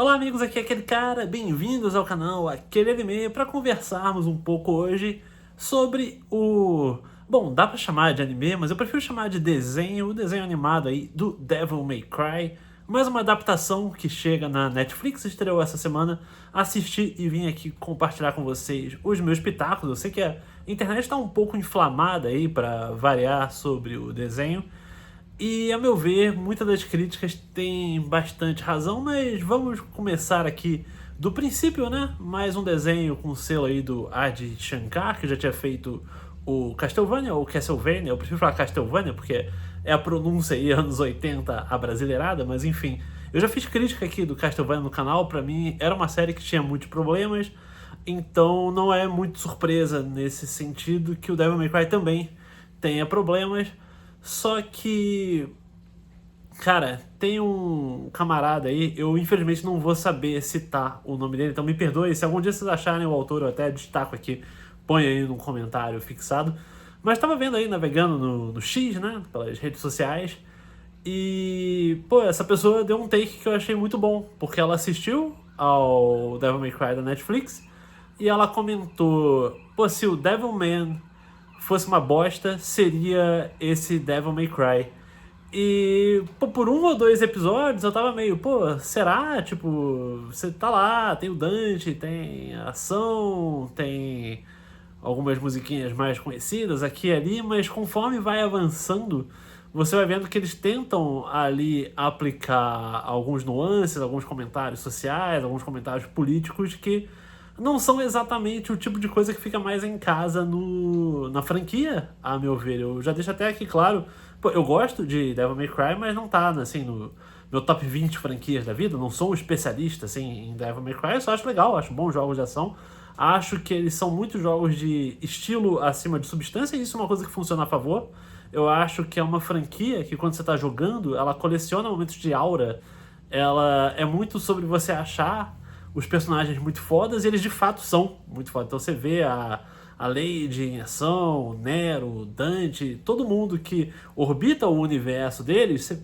Olá amigos, aqui é aquele cara, bem-vindos ao canal Aquele Anime para conversarmos um pouco hoje sobre o... Bom, dá pra chamar de anime, mas eu prefiro chamar de desenho, o desenho animado aí do Devil May Cry. Mais uma adaptação que chega na Netflix, estreou essa semana. Assisti e vim aqui compartilhar com vocês os meus pitacos. Eu sei que a internet está um pouco inflamada aí para variar sobre o desenho. E, a meu ver, muitas das críticas têm bastante razão, mas vamos começar aqui do princípio, né? Mais um desenho com o selo aí do Adi Shankar, que já tinha feito o Castlevania, ou Castlevania, eu prefiro falar Castlevania, porque é a pronúncia aí, anos 80, abrasileirada, mas enfim. Eu já fiz crítica aqui do Castlevania no canal, pra mim era uma série que tinha muitos problemas, então não é muito surpresa nesse sentido que o Devil May Cry também tenha problemas. Só que, cara, tem um camarada aí, eu infelizmente não vou saber citar o nome dele, então me perdoe. Se algum dia vocês acharem o autor, eu até destaco aqui, põe aí num comentário fixado. Mas tava vendo aí, navegando no X, né, pelas redes sociais, e, pô, essa pessoa deu um take que eu achei muito bom, porque ela assistiu ao Devil May Cry da Netflix, e ela comentou, pô, se o Devilman fosse uma bosta, seria esse Devil May Cry. E, pô, por um ou dois episódios eu tava meio, pô, será? Tipo, você tá lá, tem o Dante, tem ação, tem algumas musiquinhas mais conhecidas aqui e ali, mas conforme vai avançando, você vai vendo que eles tentam ali aplicar alguns nuances, alguns comentários sociais, alguns comentários políticos que não são exatamente o tipo de coisa que fica mais em casa na franquia, a meu ver. Eu já deixo até aqui claro, pô, eu gosto de Devil May Cry, mas não tá assim no meu top 20 franquias da vida. Não sou um especialista assim em Devil May Cry, eu só acho legal, acho bons jogos de ação. Acho que eles são muitos jogos de estilo acima de substância, e isso é uma coisa que funciona a favor. Eu acho que é uma franquia que, quando você tá jogando, ela coleciona momentos de aura. Ela é muito sobre você achar os personagens muito fodas, e eles de fato são muito fodas. Então você vê a Lady em ação, o Nero, o Dante, todo mundo que orbita o universo deles,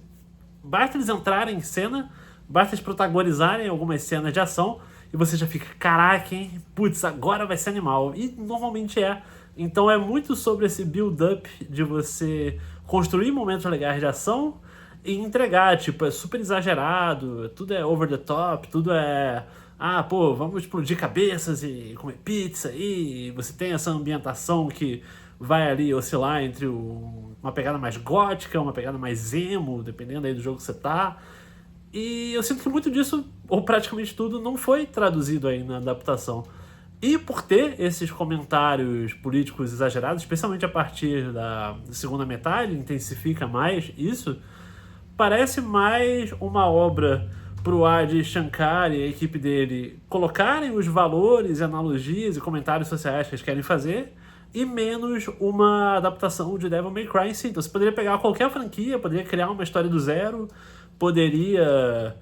basta eles entrarem em cena, basta eles protagonizarem algumas cenas de ação, e você já fica, caraca, hein? Putz, agora vai ser animal. E normalmente é. Então é muito sobre esse build-up de você construir momentos legais de ação e entregar, tipo, é super exagerado, tudo é over the top, tudo é... Ah, pô, vamos explodir cabeças e comer pizza, e você tem essa ambientação que vai ali oscilar entre uma pegada mais gótica, uma pegada mais emo, dependendo aí do jogo que você tá. E eu sinto que muito disso, ou praticamente tudo, não foi traduzido aí na adaptação. E por ter esses comentários políticos exagerados, especialmente a partir da segunda metade, intensifica mais isso, parece mais uma obra pro Adi Shankar e a equipe dele colocarem os valores, analogias e comentários sociais que eles querem fazer, e menos uma adaptação de Devil May Cry em si. Então você poderia pegar qualquer franquia, poderia criar uma história do zero, poderia,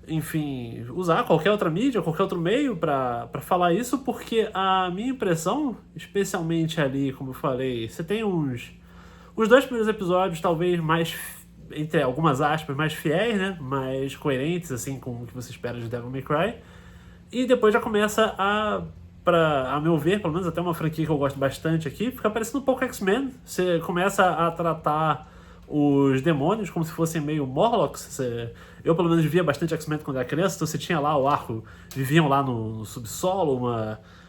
enfim, usar qualquer outra mídia, qualquer outro meio para falar isso, porque a minha impressão, especialmente ali, como eu falei, você tem os dois primeiros episódios talvez mais, entre algumas aspas, mais fiéis, né, mais coerentes assim com o que você espera de Devil May Cry, e depois já começa a meu ver, pelo menos até uma franquia que eu gosto bastante aqui, fica parecendo um pouco X-Men. Você começa a tratar os demônios como se fossem meio Morlocks. Eu, pelo menos, via bastante X-Men quando era criança, então você tinha lá o arco, viviam lá no subsolo,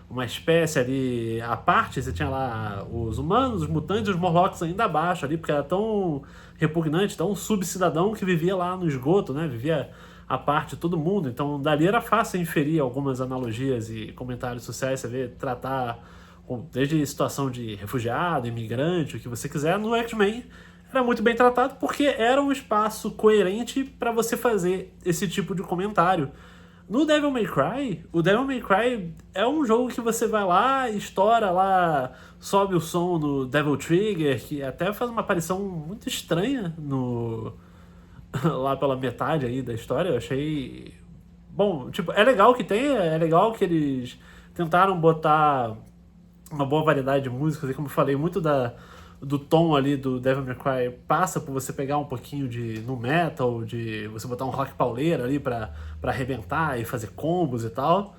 uma espécie ali à parte. Você tinha lá os humanos, os mutantes e os Morlocks ainda abaixo ali, porque era tão repugnante, tão subcidadão que vivia lá no esgoto, né? Vivia a parte de todo mundo. Então dali era fácil inferir algumas analogias e comentários sociais. Você vê, tratar desde situação de refugiado, imigrante, o que você quiser. No X-Men era muito bem tratado, porque era um espaço coerente para você fazer esse tipo de comentário. No Devil May Cry, o Devil May Cry é um jogo que você vai lá, estoura lá, sobe o som no Devil Trigger, que até faz uma aparição muito estranha lá pela metade aí da história. Eu achei... Bom, tipo, é legal que tenha, é legal que eles tentaram botar uma boa variedade de músicas, e como eu falei, muito do tom ali do Devil May Cry passa por você pegar um pouquinho de nu metal, de você botar um rock pauleira ali pra arrebentar e fazer combos e tal.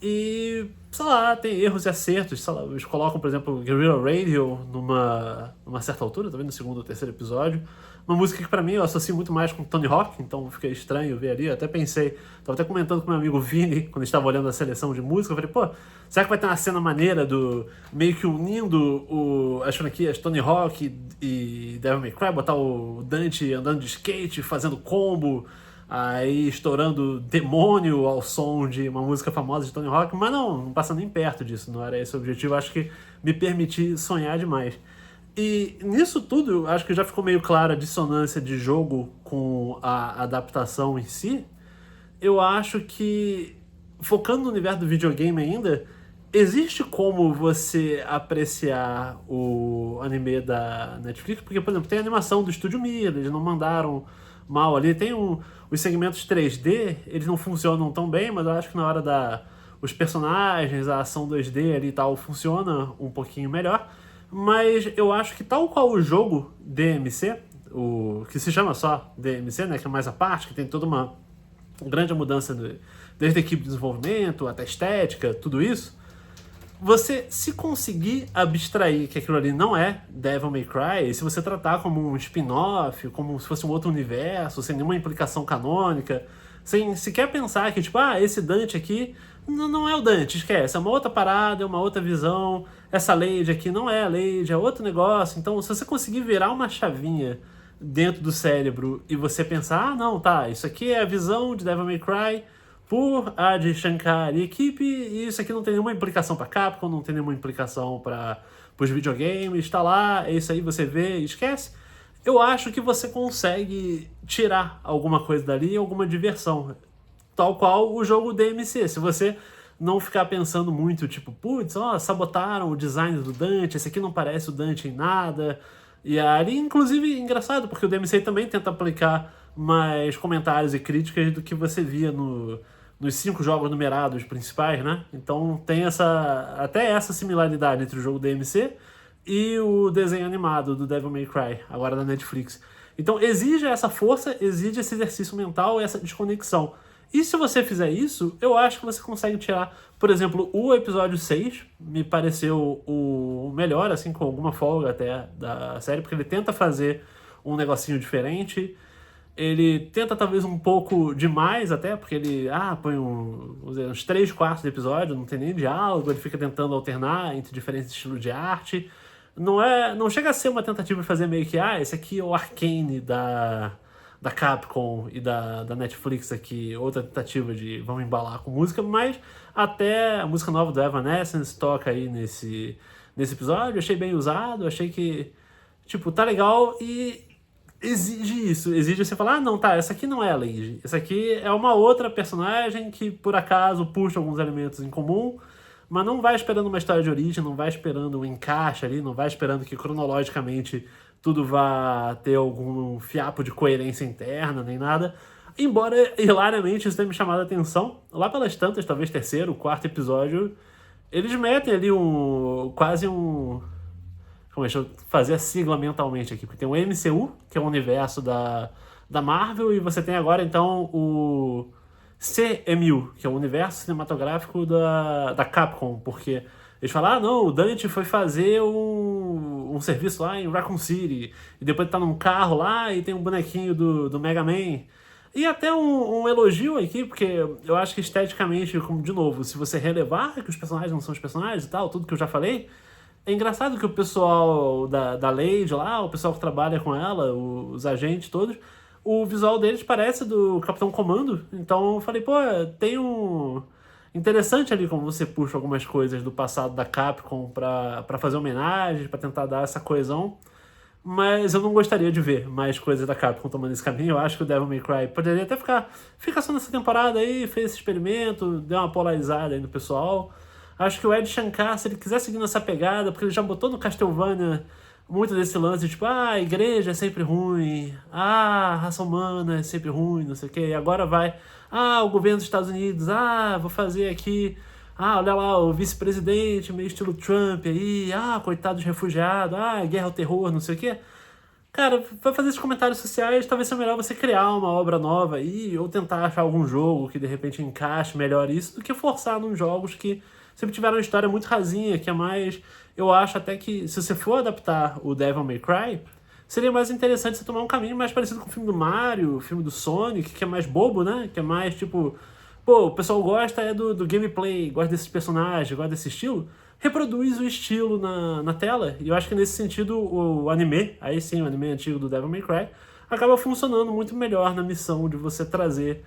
E, sei lá, tem erros e acertos. Sei lá, eles colocam, por exemplo, Guerrilla Radio numa certa altura, talvez no segundo ou terceiro episódio. Uma música que pra mim eu associo muito mais com Tony Hawk, então fica estranho ver ali. Eu até pensei, tava até comentando com meu amigo Vini, quando estava olhando a seleção de música, eu falei, pô, será que vai ter uma cena maneira do meio que unindo as franquias Tony Hawk e Devil May Cry, botar o Dante andando de skate, fazendo combo, aí estourando demônio ao som de uma música famosa de Tony Hawk, mas não passa nem perto disso, não era esse o objetivo. Acho que me permiti sonhar demais. E nisso tudo, acho que já ficou meio clara a dissonância de jogo com a adaptação em si. Eu acho que, focando no universo do videogame ainda, existe como você apreciar o anime da Netflix, porque, por exemplo, tem a animação do Estúdio Mira, eles não mandaram mal ali, tem os segmentos 3D, eles não funcionam tão bem, mas eu acho que na hora os personagens, a ação 2D ali e tal, funciona um pouquinho melhor. Mas eu acho que tal qual o jogo DMC, o que se chama só DMC, né, que é mais a parte, que tem toda uma grande mudança desde a equipe de desenvolvimento até a estética, tudo isso, você, se conseguir abstrair que aquilo ali não é Devil May Cry, e se você tratar como um spin-off, como se fosse um outro universo, sem nenhuma implicação canônica, sem sequer pensar que, tipo, esse Dante aqui não é o Dante, esquece, é uma outra parada, é uma outra visão, essa Lady aqui não é a Lady, é outro negócio. Então, se você conseguir virar uma chavinha dentro do cérebro e você pensar, não, tá, isso aqui é a visão de Devil May Cry por Adi Shankar e equipe, e isso aqui não tem nenhuma implicação pra Capcom, não tem nenhuma implicação para os videogames, tá lá, é isso aí, você vê e esquece. Eu acho que você consegue tirar alguma coisa dali, alguma diversão. Tal qual o jogo DMC. Se você não ficar pensando muito, tipo, putz, sabotaram o design do Dante, esse aqui não parece o Dante em nada. E ali, inclusive, engraçado, porque o DMC também tenta aplicar mais comentários e críticas do que você via nos 5 jogos numerados principais, né? Então tem até essa similaridade entre o jogo DMC e o desenho animado do Devil May Cry, agora da Netflix. Então exige essa força, exige esse exercício mental, essa desconexão. E se você fizer isso, eu acho que você consegue tirar, por exemplo, o episódio 6, me pareceu o melhor, assim, com alguma folga até da série, porque ele tenta fazer um negocinho diferente. Ele tenta talvez um pouco demais até, porque ele põe uns 3/4 do episódio, não tem nem diálogo, ele fica tentando alternar entre diferentes estilos de arte. Não chega a ser uma tentativa de fazer meio que, esse aqui é o Arcane da Capcom e da Netflix aqui, outra tentativa de vamos embalar com música, mas até a música nova do Evanescence toca aí nesse episódio, achei bem usado, achei que, tipo, tá legal e exige isso, exige você falar, não, tá, essa aqui não é a Lady, essa aqui é uma outra personagem que por acaso puxa alguns elementos em comum, mas não vai esperando uma história de origem, não vai esperando um encaixe ali, não vai esperando que cronologicamente tudo vá ter algum fiapo de coerência interna, nem nada. Embora, hilariamente, isso tenha me chamado a atenção. Lá pelas tantas, talvez terceiro, quarto episódio, eles metem ali quase um... Deixa eu fazer a sigla mentalmente aqui, porque tem o MCU, que é o universo da Marvel, e você tem agora, então, o CMU, que é o universo cinematográfico da Capcom, porque eles falam, não, o Dante foi fazer um serviço lá em Raccoon City, e depois tá num carro lá e tem um bonequinho do Mega Man. E até um elogio aqui, porque eu acho que esteticamente, como de novo, se você relevar que os personagens não são os personagens e tal, tudo que eu já falei, é engraçado que o pessoal da Lady lá, o pessoal que trabalha com ela, os agentes todos, o visual deles parece do Capitão Comando. Então eu falei, tem um... Interessante ali como você puxa algumas coisas do passado da Capcom pra fazer homenagens, pra tentar dar essa coesão. Mas eu não gostaria de ver mais coisas da Capcom tomando esse caminho. Eu acho que o Devil May Cry poderia até ficar só nessa temporada aí, fez esse experimento, deu uma polarizada aí no pessoal. Acho que o Ed Shankar, se ele quiser seguir nessa pegada, porque ele já botou no Castlevania muito desse lance, tipo, a igreja é sempre ruim, a raça humana é sempre ruim, não sei o quê, e agora vai, o governo dos Estados Unidos, vou fazer aqui Ah, olha lá, o vice-presidente, meio estilo Trump aí, coitado dos refugiados, guerra ao terror, não sei o quê. Cara, pra fazer esses comentários sociais, talvez seja melhor você criar uma obra nova aí, ou tentar achar algum jogo que de repente encaixe melhor isso, do que forçar nos jogos que sempre tiveram uma história muito rasinha, que é mais. Eu acho até que se você for adaptar o Devil May Cry, seria mais interessante você tomar um caminho mais parecido com o filme do Mario, o filme do Sonic, que é mais bobo, né? Que é mais tipo. Pô, o pessoal gosta do gameplay, gosta desses personagens, gosta desse estilo. Reproduz o estilo na tela. E eu acho que nesse sentido o anime, aí sim, o anime antigo do Devil May Cry, acaba funcionando muito melhor na missão de você trazer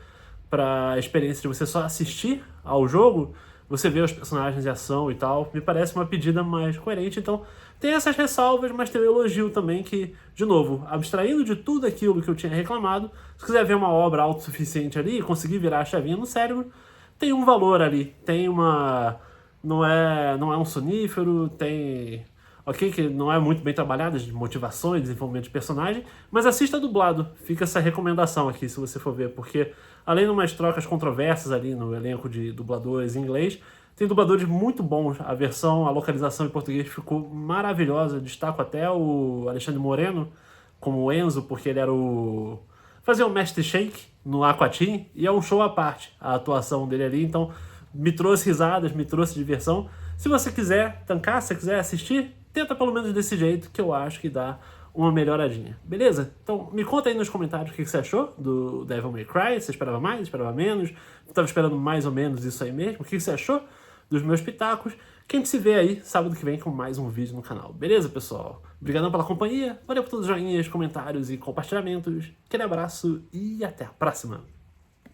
para a experiência de você só assistir ao jogo, você vê os personagens em ação e tal. Me parece uma pedida mais coerente. Então, tem essas ressalvas, mas tem o elogio também que, de novo, abstraindo de tudo aquilo que eu tinha reclamado, se quiser ver uma obra autossuficiente ali e conseguir virar a chavinha no cérebro, tem um valor ali, tem uma... não é um sonífero, tem... Ok, que não é muito bem trabalhado, de motivações, desenvolvimento de personagem, mas assista dublado. Fica essa recomendação aqui, se você for ver, porque além de umas trocas controversas ali no elenco de dubladores em inglês, tem dubladores muito bons. A localização em português ficou maravilhosa. Destaco até o Alexandre Moreno como o Enzo, porque ele era o... fazia o Mestre Shake no Aquatim, e é um show à parte a atuação dele ali, então me trouxe risadas, me trouxe diversão. Se você quiser tancar, se você quiser assistir, tenta pelo menos desse jeito, que eu acho que dá uma melhoradinha. Beleza? Então me conta aí nos comentários o que você achou do Devil May Cry. Você esperava mais, esperava menos? Estava esperando mais ou menos isso aí mesmo? O que você achou dos meus pitacos? Que a gente se vê aí sábado que vem com mais um vídeo no canal. Beleza, pessoal? Obrigadão pela companhia. Valeu por todos os joinhas, comentários e compartilhamentos. Aquele abraço e até a próxima.